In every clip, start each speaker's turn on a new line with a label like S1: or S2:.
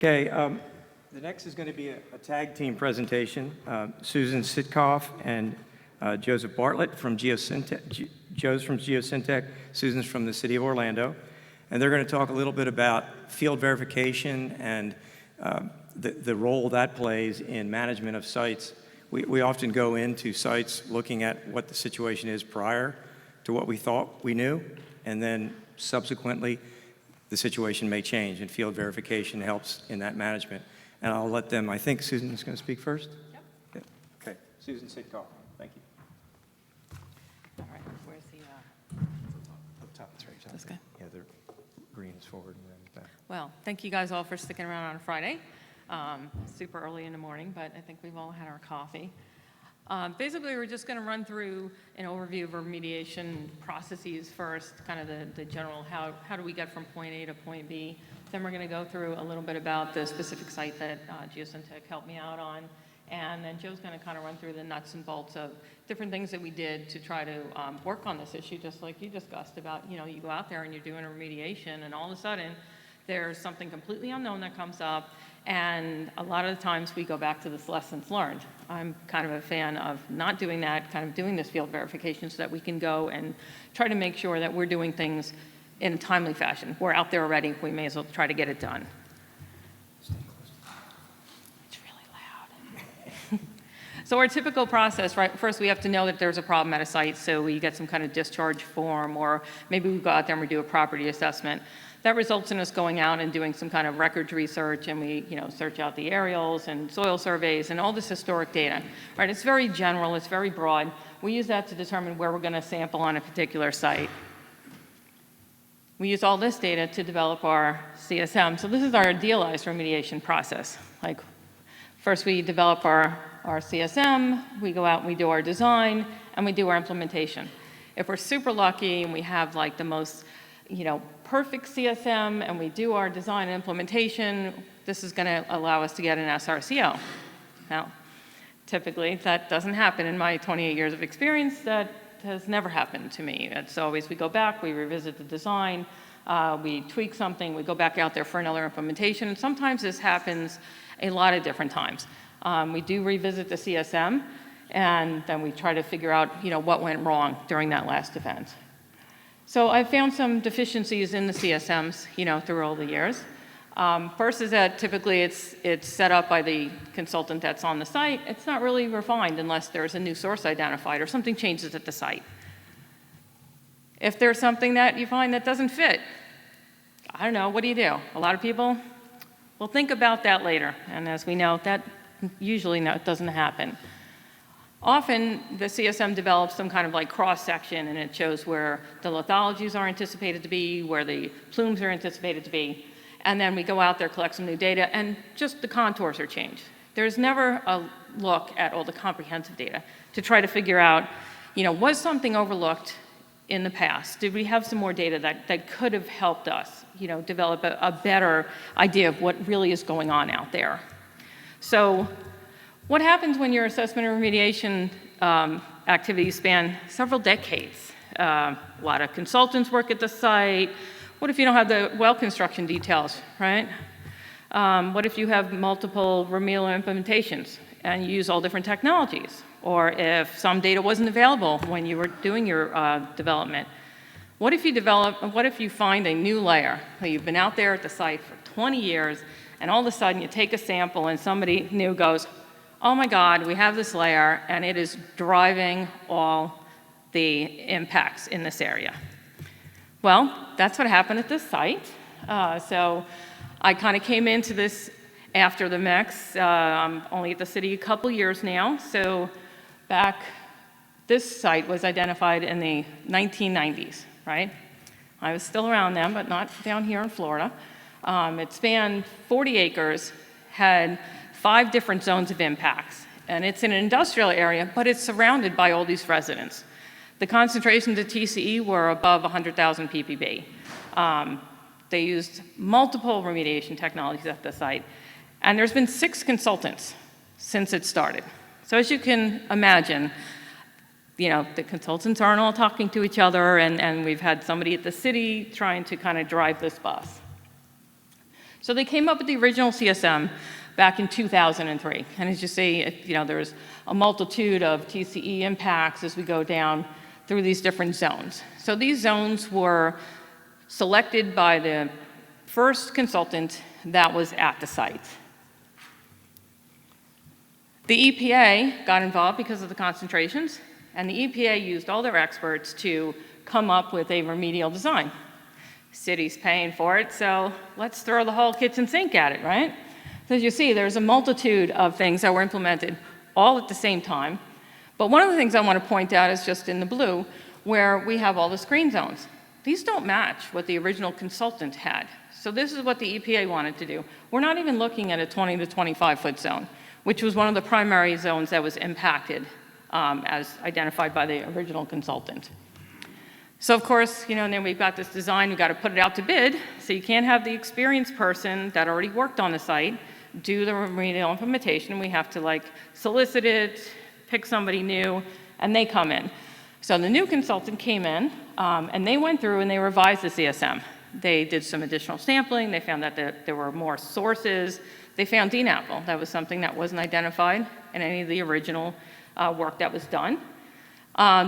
S1: Okay, the next is going to be a tag team presentation. Susan Sitkoff and Joseph Bartlett from Geosyntec. Joe's from Geosyntec, Susan's from the city of Orlando. And they're going to talk a little bit about field verification and the role that plays in management of sites. We often go into sites looking at what the situation is prior to what we thought we knew, and then subsequently the situation may change, and field verification helps in that management. And I'll let them, I think Susan's going to speak first?
S2: Yep.
S1: Yeah. Okay, Susan Sitkoff, thank you.
S2: All right, where's the,
S1: Up top, that's right.
S2: This guy?
S1: Yeah, the green is forward and then back.
S2: well, thank you guys all for sticking around on a Friday. Super early in the morning, but I think we've all had our coffee. Basically, we're just going to run through an overview of remediation processes first, kind of the general, how do we get from point A to point B. Then we're going to go through a little bit about the specific site that Geosyntec helped me out on. And then Joe's going to kind of run through the nuts and bolts of different things that we did to try to work on this issue, just like you discussed about, you know, you go out there and you're doing a remediation, and all of a sudden there's something completely unknown that comes up. And a lot of the times we go back to this lessons learned. I'm kind of a fan of not doing that, kind of doing this field verification so that we can go and try to make sure that we're doing things in a timely fashion. We're out there already, we may as well try to get it done. It's really loud. So our typical process, right, first we have to know that there's a problem at a site, so we get some kind of discharge form, or maybe we go out there and we do a property assessment. That results in us going out and doing some kind of records research, and we, you know, search out the aerials and soil surveys and all this historic data, right? It's very general, it's very broad. We use that to determine where we're going to sample on a particular site. We use all this data to develop our CSM. So this is our idealized remediation process. Like, first we develop our CSM, we go out and we do our design, and we do our implementation. If we're super lucky and we have like the most, you know, perfect CSM, and we do our design and implementation, this is going to allow us to get an SRCO. Now, typically that doesn't happen in my 28 years of experience. That has never happened to me. It's always we go back, we revisit the design, we tweak something, we go back out there for another implementation. And sometimes this happens a lot of different times. We do revisit the CSM, and then we try to figure out, you know, what went wrong during that last event. So I found some deficiencies in the CSMs, you know, through all the years. First is that typically it's set up by the consultant that's on the site. It's not really refined unless there's a new source identified or something changes at the site. If there's something that you find that doesn't fit, I don't know, what do? A lot of people will think about that later. And as we know, that usually doesn't happen. Often, the CSM develops some kind of like cross-section, and it shows where the lithologies are anticipated to be, where the plumes are anticipated to be, and then we go out there, collect some new data, and just the contours are changed. There's never a look at all the comprehensive data to try to figure out, you know, was something overlooked in the past? Did we have some more data that could have helped us, you know, develop a better idea of what really is going on out there? So, what happens when your assessment and remediation activities span several decades? A lot of consultants work at the site. What if you don't have the well construction details, right? What if you have multiple remedial implementations and you use all different technologies? Or if some data wasn't available when you were doing your development? What if you find a new layer? You've been out there at the site for 20 years, and all of a sudden you take a sample and somebody new goes, oh my God, we have this layer, and it is driving all the impacts in this area. Well, that's what happened at this site. So I kind of came into this after the mix. I'm only at the city a couple years now. So this site was identified in the 1990s, right? I was still around then, but not down here in Florida. It spanned 40 acres, had 5 different zones of impacts. And it's in an industrial area, but it's surrounded by all these residents. The concentrations of TCE were above 100,000 ppb. They used multiple remediation technologies at the site. And there's been 6 consultants since it started. So as you can imagine, you know, the consultants aren't all talking to each other, and we've had somebody at the city trying to kind of drive this bus. So they came up with the original CSM back in 2003. And as you see, there's a multitude of TCE impacts as we go down through these different zones. So these zones were selected by the first consultant that was at the site. The EPA got involved because of the concentrations, and the EPA used all their experts to come up with a remedial design. City's paying for it, so let's throw the whole kitchen sink at it, right? So as you see, there's a multitude of things that were implemented all at the same time. But one of the things I want to point out is just in the blue, where we have all the screen zones. These don't match what the original consultant had. So this is what the EPA wanted to do. We're not even looking at a 20 to 25-foot zone, which was one of the primary zones that was impacted as identified by the original consultant. So of course, and then we've got this design, we've got to put it out to bid, so you can't have the experienced person that already worked on the site do the remedial implementation. We have to solicit it, pick somebody new, and they come in. So the new consultant came in, and they went through and they revised the CSM. They did some additional sampling, they found that there were more sources, they found DNAPL. That was something that wasn't identified in any of the original work that was done.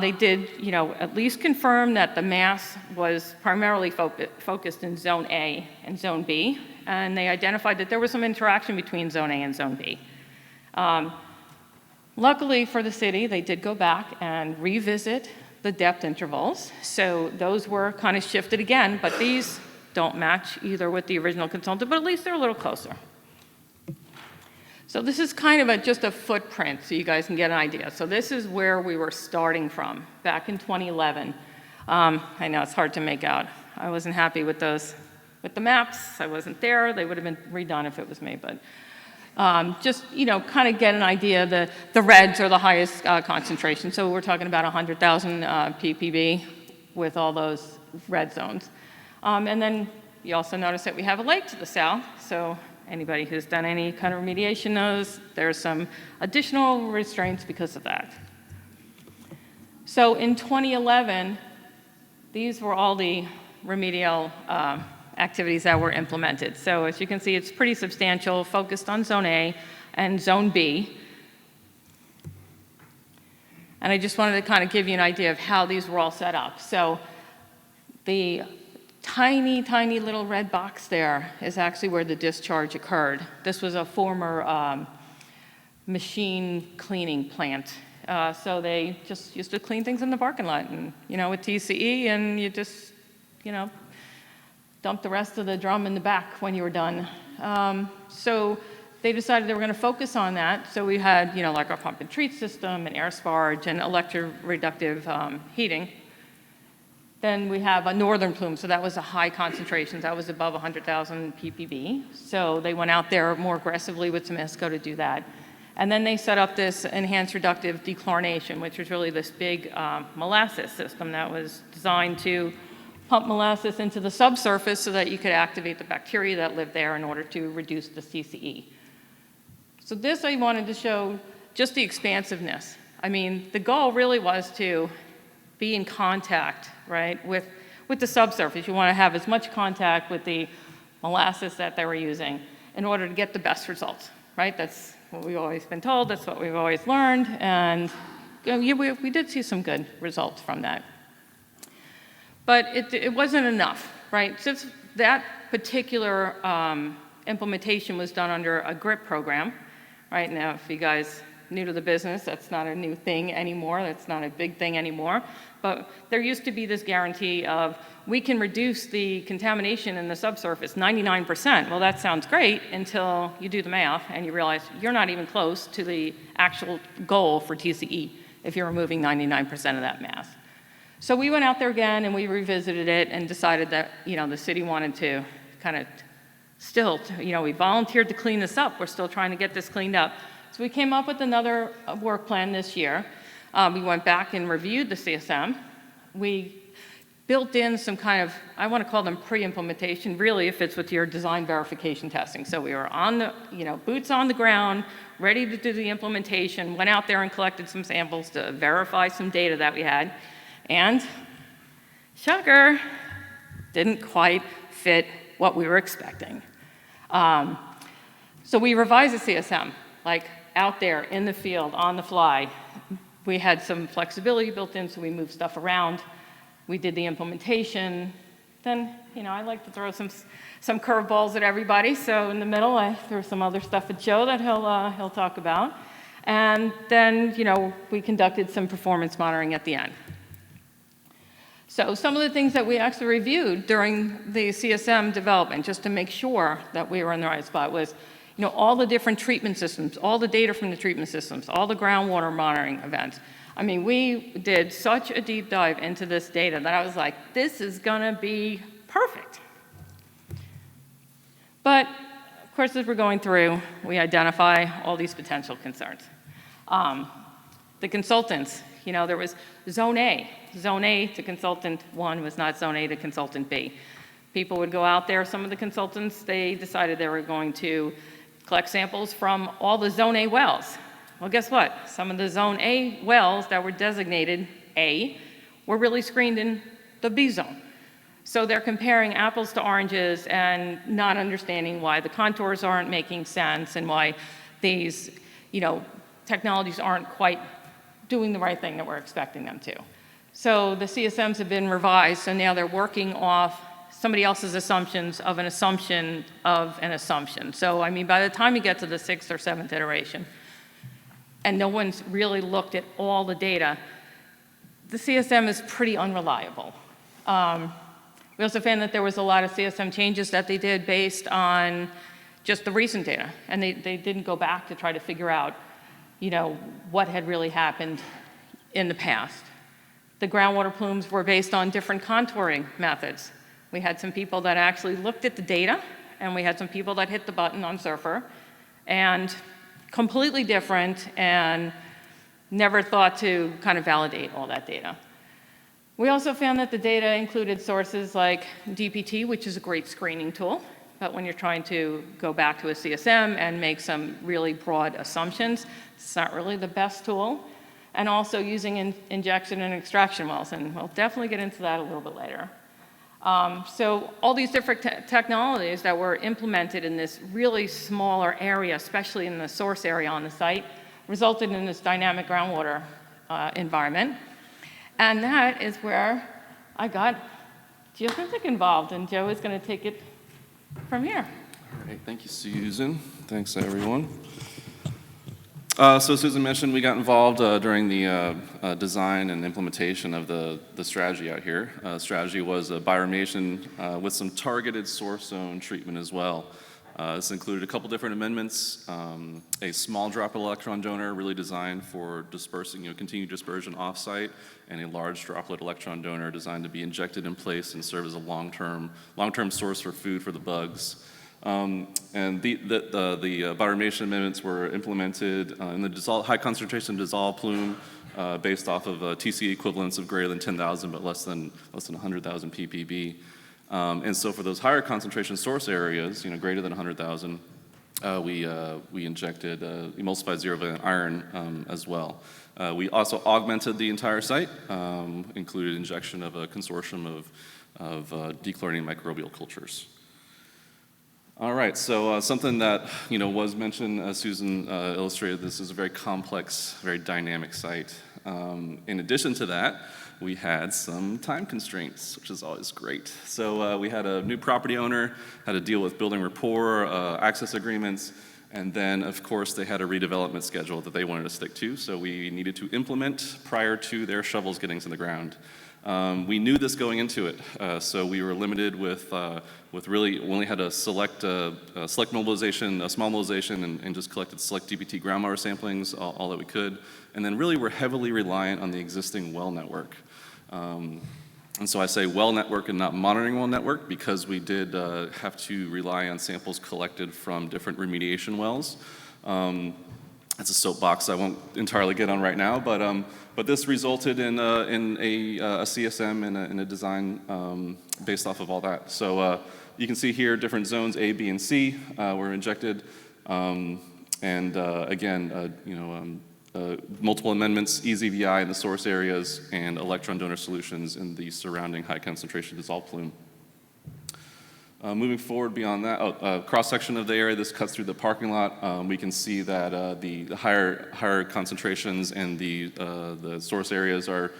S2: They did, at least confirm that the mass was primarily focused in Zone A and Zone B, and they identified that there was some interaction between Zone A and Zone B. Luckily for the city, they did go back and revisit the depth intervals, so those were kind of shifted again, but these don't match either with the original consultant, but at least they're a little closer. So this is kind of just a footprint so you guys can get an idea. So this is where we were starting from back in 2011. I know it's hard to make out. I wasn't happy with those, with the maps. I wasn't there. They would have been redone if it was me, but just, kind of get an idea. The reds are the highest concentration. So we're talking about 100,000 ppb with all those red zones. And then you also notice that we have a lake to the south. So anybody who's done any kind of remediation knows there's some additional restraints because of that. So in 2011, these were all the remedial activities that were implemented. So as you can see, it's pretty substantial, focused on Zone A and Zone B. And I just wanted to kind of give you an idea of how these were all set up. So the tiny, tiny little red box there is actually where the discharge occurred. This was a former machine cleaning plant. So they just used to clean things in the parking lot and, with TCE, and you just, dump the rest of the drum in the back when you were done. So they decided they were going to focus on that. So we had, like our pump and treat system and air sparge and electroreductive heating. Then we have a northern plume, so that was a high concentration. That was above 100,000 ppb. So they went out there more aggressively with some ISCO to do that. And then they set up this enhanced reductive dechlorination, which was really this big molasses system that was designed to pump molasses into the subsurface so that you could activate the bacteria that live there in order to reduce the CCE. So this I wanted to show just the expansiveness. I mean, the goal really was to be in contact, right, with the subsurface. You want to have as much contact with the molasses that they were using in order to get the best results, right? That's what we've always been told. That's what we've always learned. And we did see some good results from that. But it wasn't enough, right? Since that particular implementation was done under a GRIP program, right? Now, if you guys new to the business, that's not a new thing anymore. That's not a big thing anymore. But there used to be this guarantee of we can reduce the contamination in the subsurface 99%. Well, that sounds great until you do the math and you realize you're not even close to the actual goal for TCE if you're removing 99% of that mass. So we went out there again and we revisited it and decided that, the city wanted to kind of still, we volunteered to clean this up. We're still trying to get this cleaned up. So we came up with another work plan this year. We went back and reviewed the CSM. We built in some kind of, I want to call them pre-implementation, really it fits with your design verification testing. So we were on the, boots on the ground, ready to do the implementation, went out there and collected some samples to verify some data that we had. And, shocker, didn't quite fit what we were expecting. So we revised the CSM, like out there in the field, on the fly. We had some flexibility built in, so we moved stuff around. We did the implementation. Then, I like to throw some curveballs at everybody. So in the middle, I threw some other stuff at Joe that he'll talk about. And then, we conducted some performance monitoring at the end. So some of the things that we actually reviewed during the CSM development, just to make sure that we were in the right spot, was, all the different treatment systems, all the data from the treatment systems, all the groundwater monitoring events. I mean, we did such a deep dive into this data that I was like, this is gonna be perfect. But, of course, as we're going through, we identify all these potential concerns. The consultants, there was Zone A. Zone A to Consultant 1 was not Zone A to Consultant B. People would go out there, some of the consultants, they decided they were going to collect samples from all the Zone A wells. Well, guess what? Some of the Zone A wells that were designated A were really screened in the B zone. So they're comparing apples to oranges and not understanding why the contours aren't making sense and why these, technologies aren't quite doing the right thing that we're expecting them to. So the CSMs have been revised, so now they're working off somebody else's assumptions of an assumption of an assumption. So, by the time you get to the 6th or 7th iteration, and no one's really looked at all the data, the CSM is pretty unreliable. We also found that there was a lot of CSM changes that they did based on just the recent data, and they didn't go back to try to figure out, what had really happened in the past. The groundwater plumes were based on different contouring methods. We had some people that actually looked at the data, and we had some people that hit the button on Surfer, and completely different, and never thought to kind of validate all that data. We also found that the data included sources like DPT, which is a great screening tool, but when you're trying to go back to a CSM and make some really broad assumptions, it's not really the best tool. And also using injection and extraction wells, and we'll definitely get into that a little bit later. So all these different technologies that were implemented in this really smaller area, especially in the source area on the site, resulted in this dynamic groundwater environment. And that is where I got Geosyntec involved, and Joe is going to take it from here.
S3: All right, thank you, Susan. Thanks, everyone. So Susan mentioned we got involved during the design and implementation of the strategy out here. Strategy was a bioremediation with some targeted source zone treatment as well. This included a couple different amendments, a small droplet electron donor really designed for dispersing, continued dispersion off-site, and a large droplet electron donor designed to be injected in place and serve as a long-term source for food for the bugs. And the bioremediation amendments were implemented in the high concentration dissolved plume based off of TCE equivalents of greater than 10,000 but less than 100,000 ppb. And so for those higher concentration source areas, greater than 100,000, we injected emulsified zero-valent iron as well. We also augmented the entire site, included injection of a consortium of dechlorinated microbial cultures. All right, so something that was mentioned, as Susan illustrated, this is a very complex, very dynamic site. In addition to that, we had some time constraints, which is always great. So we had a new property owner, had to deal with building rapport, access agreements, and then, of course, they had a redevelopment schedule that they wanted to stick to, so we needed to implement prior to their shovels getting to the ground. We knew this going into it, so we were limited with really, we only had a select mobilization, a small mobilization, and just collected select DPT groundwater samplings, all that we could. And then really we're heavily reliant on the existing well network. And so I say well network and not monitoring well network because we did have to rely on samples collected from different remediation wells. That's a soapbox I won't entirely get on right now, but this resulted in a CSM and a design based off of all that. So you can see here different zones A, B, and C were injected, and again, multiple amendments, EZVI in the source areas, and electron donor solutions in the surrounding high concentration dissolved plume. Moving forward beyond that, cross-section of the area, this cuts through the parking lot. We can see that the higher concentrations and the source areas are,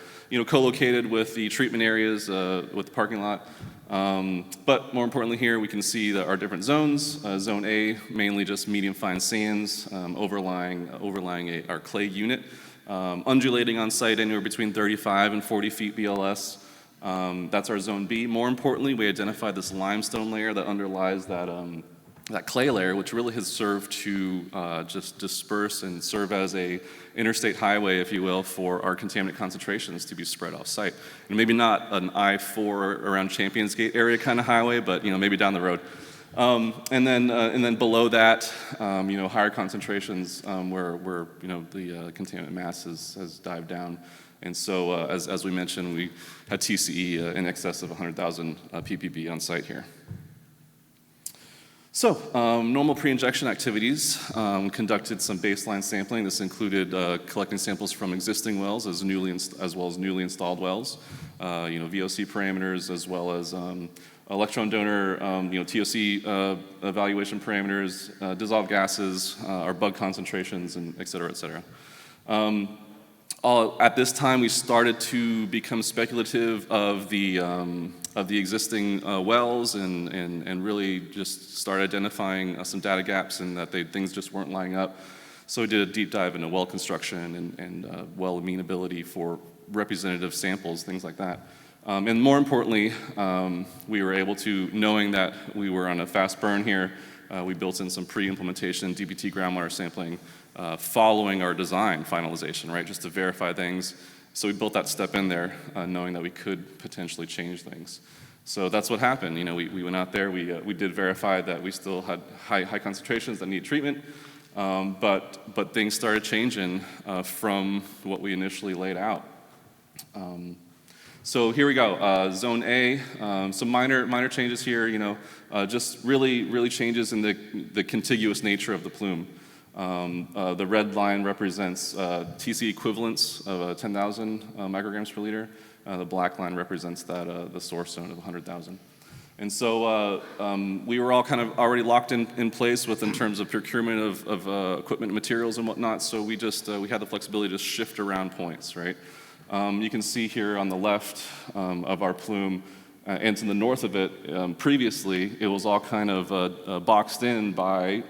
S3: co-located with the treatment areas with the parking lot. But more importantly here, we can see that our different zones. Zone A, mainly just medium fine sands overlying our clay unit, undulating on site anywhere between 35 and 40 feet BLS. That's our zone B. More importantly, we identified this limestone layer that underlies that clay layer, which really has served to just disperse and serve as a interstate highway, if you will, for our contaminant concentrations to be spread off site. And maybe not an I-4 around Champions Gate area kind of highway, but maybe down the road. And then below that, higher concentrations where the contaminant mass has dived down. And so, as we mentioned, we had TCE in excess of 100,000 ppb on site here. So, normal pre-injection activities, conducted some baseline sampling. This included collecting samples from existing wells as well as newly installed wells, VOC parameters, as well as electron donor, TOC evaluation parameters, dissolved gases, our bug concentrations, and et cetera, et cetera. At this time, we started to become speculative of the existing wells and really just start identifying some data gaps and that things just weren't lining up. So we did a deep dive into well construction and well amenability for representative samples, things like that. And more importantly, we were able to, knowing that we were on a fast burn here, we built in some pre-implementation DBT groundwater sampling following our design finalization, right, just to verify things. So we built that step in there, knowing that we could potentially change things. So that's what happened. We went out there, we did verify that we still had high concentrations that need treatment, but things started changing from what we initially laid out. So here we go, Zone A, some minor changes here, just really changes in the contiguous nature of the plume. The red line represents TC equivalents of 10,000 micrograms per liter. The black line represents the source zone of 100,000. And so we were all kind of already locked in place in terms of procurement of equipment and materials and whatnot, so we had the flexibility to shift around points, right? You can see here on the left of our plume, and to the north of it, previously, it was all kind of boxed in by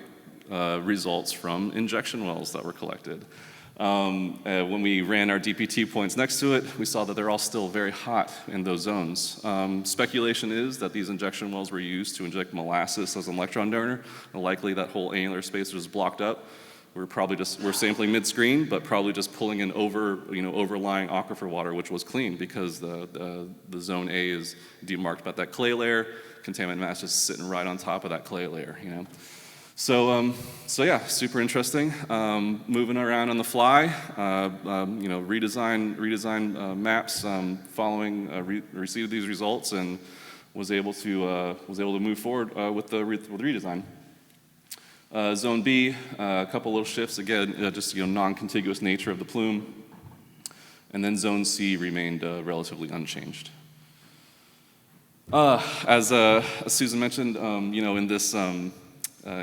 S3: results from injection wells that were collected. When we ran our DPT points next to it, we saw that they're all still very hot in those zones. Speculation is that these injection wells were used to inject molasses as an electron donor, and likely that whole annular space was blocked up. We're sampling mid-screen, but probably just pulling in overlying aquifer water, which was clean because the zone A is demarked by that clay layer. Contaminant mass just sitting right on top of that clay layer, So yeah, super interesting. Moving around on the fly, redesign maps following receipt of these results, and was able to move forward with the redesign. Zone B, a couple little shifts again, just non-contiguous nature of the plume, and then Zone C remained relatively unchanged. As Susan mentioned, in this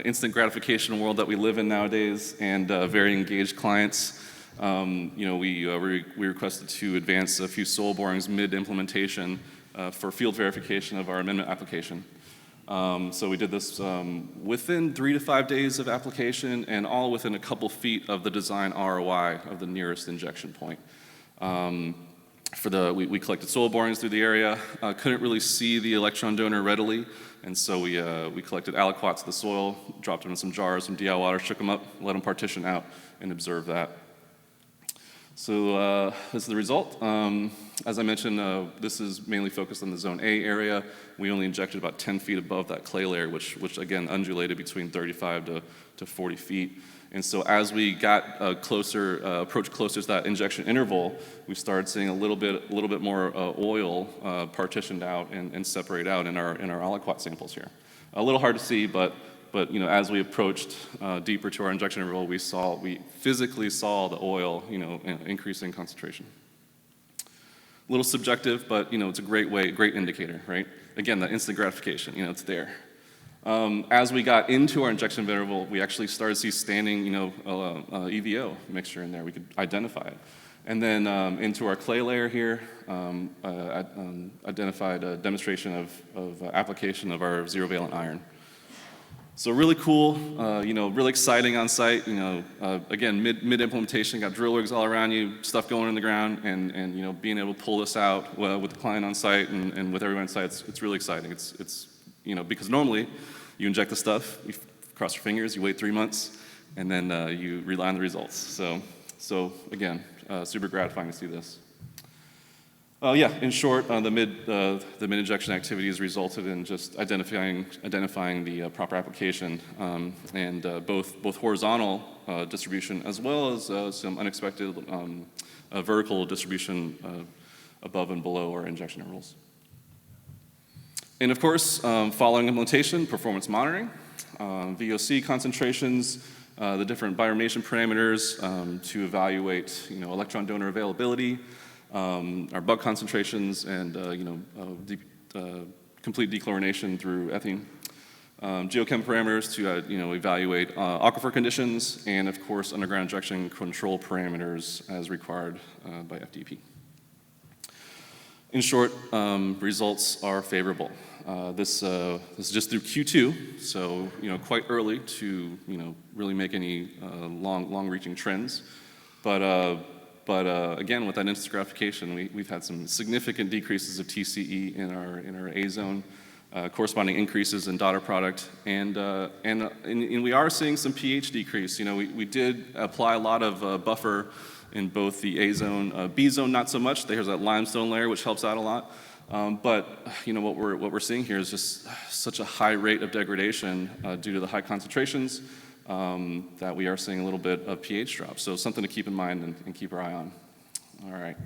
S3: instant gratification world that we live in nowadays, and very engaged clients, we requested to advance a few soil borings mid-implementation for field verification of our amendment application. So we did this within 3 to 5 days of application, and all within a couple feet of the design ROI of the nearest injection point. We collected soil borings through the area, couldn't really see the electron donor readily, and so we collected aliquots of the soil, dropped them in some jars, some DI water, shook them up, let them partition out, and observed that. So this is the result. As I mentioned, this is mainly focused on the Zone A area. We only injected about 10 feet above that clay layer, which again undulated between 35 to 40 feet. And so as we got approached closer to that injection interval, we started seeing a little bit more oil partitioned out and separate out in our aliquot samples here. A little hard to see, but as we approached deeper to our injection interval, we physically saw the oil, increase in concentration. little subjective, but it's a great indicator, right? Again, the instant gratification, it's there. As we got into our injection interval, we actually started to see standing, EVO mixture in there. We could identify it. And then into our clay layer here, identified a demonstration of application of our zero-valent iron. So really cool, really exciting on site. Again, mid-implementation, got drill rigs all around you, stuff going in the ground, and being able to pull this out with the client on site and with everyone on site, it's really exciting. It's because normally you inject the stuff, you cross your fingers, you wait 3 months, and then you rely on the results. So again, super gratifying to see this. In short, the mid-injection activities resulted in just identifying the proper application and both horizontal distribution as well as some unexpected vertical distribution above and below our injection intervals. And of course, following implementation, performance monitoring, VOC concentrations, the different bioremediation parameters to evaluate electron donor availability, our bug concentrations, and complete dechlorination through ethene. Geochem parameters to evaluate aquifer conditions, and of course underground injection control parameters as required by FDP. In short, results are favorable. This is just through Q2, so quite early to really make any long-reaching trends, but again, with that instant gratification, we've had some significant decreases of TCE in our A zone, corresponding increases in daughter product, and we are seeing some pH decrease. We did apply a lot of buffer in both the A zone, B zone not so much. There's that limestone layer which helps out a lot, but what we're seeing here is just such a high rate of degradation due to the high concentrations. That we are seeing a little bit of pH drop. So something to keep in mind and keep our eye on. All right.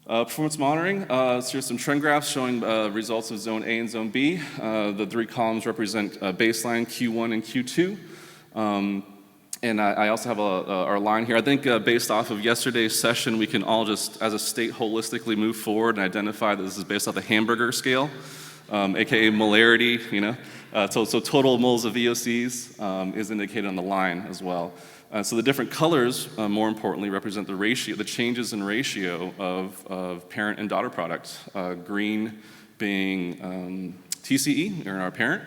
S3: Performance monitoring. So here's some trend graphs showing results of Zone A and Zone B. The 3 columns represent baseline Q1 and Q2. And I also have our line here. I think based off of yesterday's session, we can all just, as a state, holistically move forward and identify that this is based off the hamburger scale, aka molarity, So total moles of VOCs is indicated on the line as well. So the different colors, more importantly, represent the changes in ratio of parent and daughter product. Green being TCE, or our parent,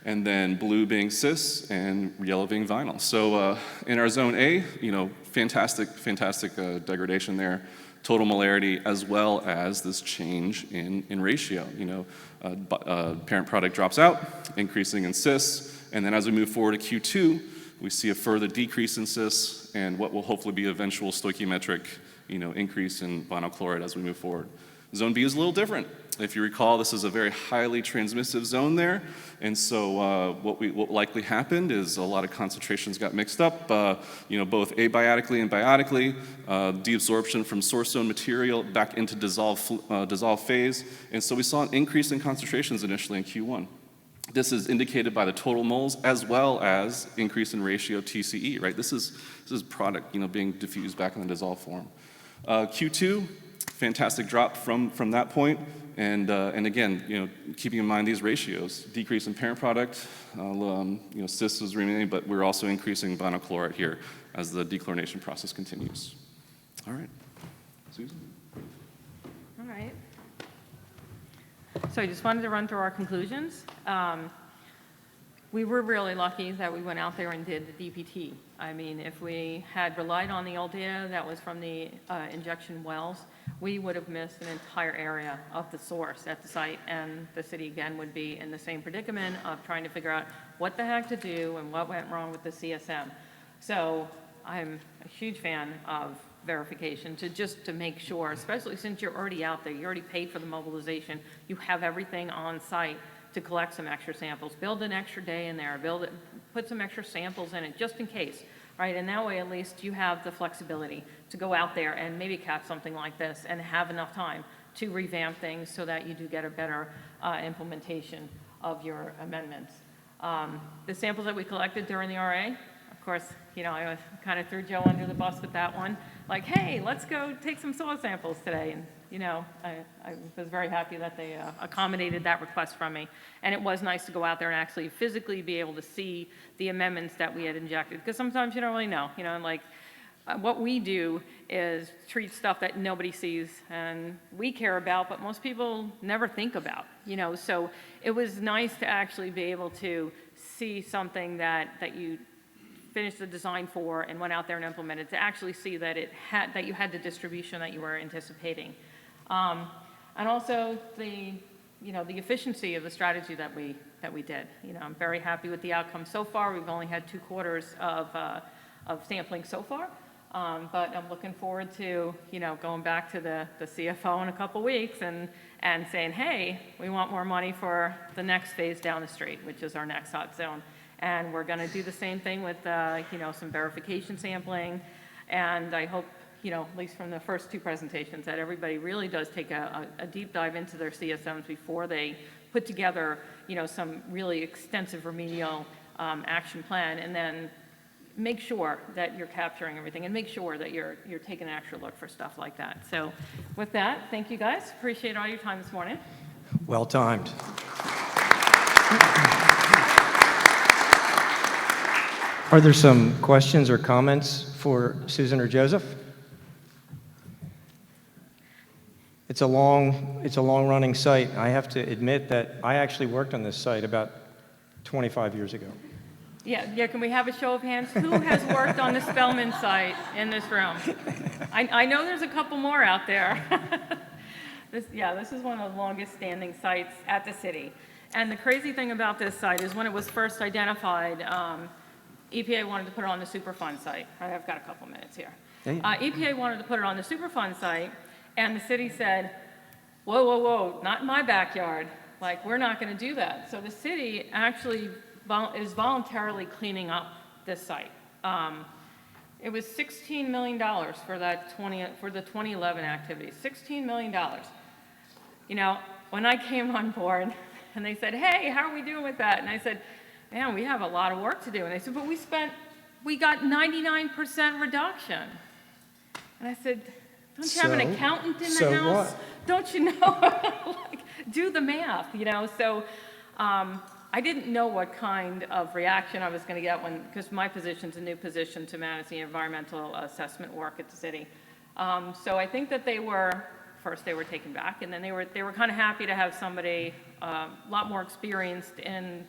S3: and then blue being cis, and yellow being vinyl. So in our Zone A, fantastic degradation there. Total molarity, as well as this change in ratio. Parent product drops out, increasing in cis, and then as we move forward to Q2, we see a further decrease in cis, and what will hopefully be eventual stoichiometric, increase in vinyl chloride as we move forward. Zone B is a little different. If you recall, this is a very highly transmissive zone there, and so what likely happened is a lot of concentrations got mixed up, both abiotically and biotically, deabsorption from source zone material back into dissolve phase, and so we saw an increase in concentrations initially in Q1. This is indicated by the total moles as well as increase in ratio TCE, right? This is product, being diffused back in the dissolved form. Q2, fantastic drop from that point, and again, keeping in mind these ratios, decrease in parent product, cis was remaining, but we're also increasing vinyl chloride here as the dechlorination process continues. All right, Susan?
S2: All right. So I just wanted to run through our conclusions. We were really lucky that we went out there and did the DPT. I mean, if we had relied on the old data that was from the injection wells, we would have missed an entire area of the source at the site, and the city again would be in the same predicament of trying to figure out what the heck to do and what went wrong with the CSM. So I'm a huge fan of verification to make sure, especially since you're already out there, you already paid for the mobilization, you have everything on site to collect some extra samples. Build an extra day in there, put some extra samples in it just in case, right? And that way at least you have the flexibility to go out there and maybe catch something like this and have enough time to revamp things so that you do get a better implementation of your amendments. The samples that we collected during the RA, of course, I kind of threw Joe under the bus with that one. Like, hey, let's go take some soil samples today. And I was very happy that they accommodated that request from me. And it was nice to go out there and actually physically be able to see the amendments that we had injected, because sometimes you don't really know, what we do is treat stuff that nobody sees and we care about, but most people never think about, So it was nice to actually be able to see something that you finished the design for and went out there and implemented, to actually see that that you had the distribution that you were anticipating. And also the efficiency of the strategy that we did. I'm very happy with the outcome so far. We've only had 2 quarters of sampling so far. But I'm looking forward to, going back to the CFO in a couple weeks and saying, hey, we want more money for the next phase down the street, which is our next hot zone. And we're going to do the same thing with, some verification sampling. And I hope, at least from the first 2 presentations, that everybody really does take a deep dive into their CSMs before they put together, some really extensive remedial action plan, and then make sure that you're capturing everything and make sure that you're taking an extra look for stuff like that. So with that, thank you guys. Appreciate all your time this morning.
S1: Well timed. Are there some questions or comments for Susan or Joseph? It's a long-running site. I have to admit that I actually worked on this site about 25 years ago.
S2: Yeah, can we have a show of hands? Who has worked on the Spellman site in this room? I know there's a couple more out there. This is one of the longest standing sites at the city. And the crazy thing about this site is when it was first identified, EPA wanted to put it on the Superfund site. I've got a couple minutes here. EPA wanted to put it on the Superfund site, and the city said, whoa, whoa, whoa, not in my backyard. Like, we're not going to do that. So the city actually is voluntarily cleaning up this site. It was $16 million for the 2011 activities. $16 million. When I came on board, and they said, hey, how are we doing with that? And I said, man, we have a lot of work to do. And they said, but we got 99% reduction. And I said, don't you have an accountant in the house?
S1: What?
S2: Don't you know? Do the math, So I didn't know what kind of reaction I was going to get because my position's a new position to manage the environmental assessment work at the city. So I think that first they were taken back, and then they were kind of happy to have somebody a lot more experienced in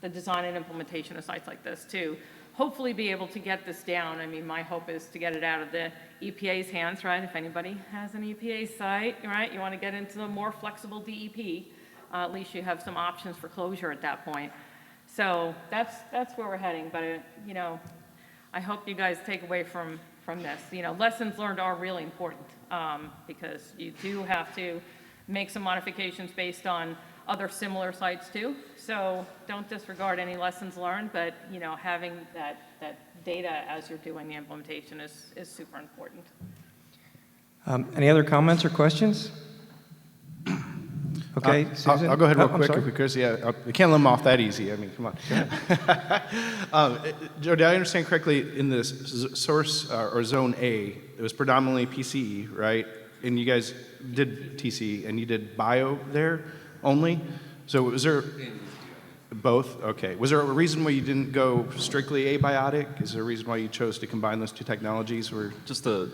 S2: the design and implementation of sites like this to hopefully be able to get this down. I mean, my hope is to get it out of the EPA's hands, right? If anybody has an EPA site, right, you want to get into the more flexible DEP, at least you have some options for closure at that point. So that's where we're heading. But I hope you guys take away from this. Lessons learned are really important because you do have to make some modifications based on other similar sites too. So don't disregard any lessons learned, but having that data as you're doing the implementation is super important.
S1: Any other comments or questions? Okay, Susan?
S4: I'll go ahead real quick
S1: sorry.
S4: because we can't let them off that easy. I mean, come on. Joe, did I understand correctly, in the source or zone A, it was predominantly PCE, right? And you guys did TCE and you did bio there only? So was there both? Okay. Was there a reason why you didn't go strictly abiotic? Is there a reason why you chose to combine those 2 technologies? Or
S3: Just the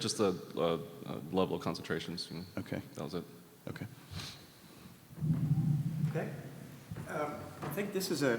S3: level of concentrations.
S4: okay,
S3: That was it.
S4: okay.
S1: Okay. I think this is a